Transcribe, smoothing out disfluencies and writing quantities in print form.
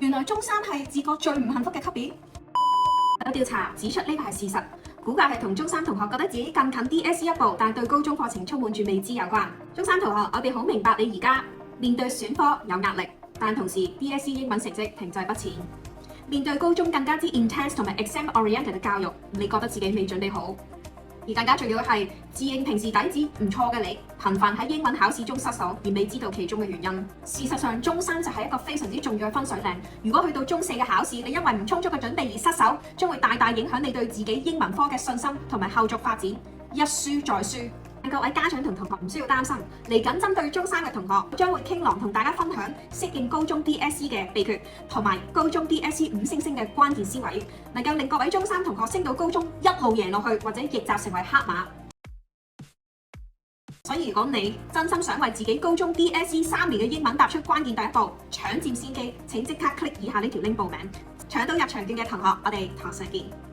原來中三係自覺最唔幸福嘅級別。有調查指出呢個係事實，估計係同中三同學覺得自己更近 DSE 一步，但對高中課程充滿住未知有關。中三同學，我哋好明白你而家面對選科有壓力，但同時 DSE 英文成績停滯不前。面對高中更加之 intense 同埋 exam oriented 嘅教育，你覺得自己未準備好？而更加重要嘅係，自認平時底子唔錯嘅你，頻繁喺英文考試中失手，而未知道其中嘅原因。事實上，中三就係一個非常之重要嘅分水嶺。如果去到中四嘅考試，你因為唔充足嘅準備而失手，將會大大影響你對自己英文科嘅信心同埋後續發展，一輸再輸。各位家長同同學唔需要擔心，嚟緊針對中三嘅同學，將會傾囊同大家分享適應高中 DSE 嘅秘訣，同埋高中 DSE 5星星嘅關鍵思維，能夠令各位中三同學升到高中一路贏落去，或者逆襲成為黑馬。所以如果你真心想為自己高中 DSE 3年嘅英文踏出關鍵第一步，搶佔先機，請即刻 click 以下呢條 link 報名，搶到入場券嘅同學，我哋堂上見。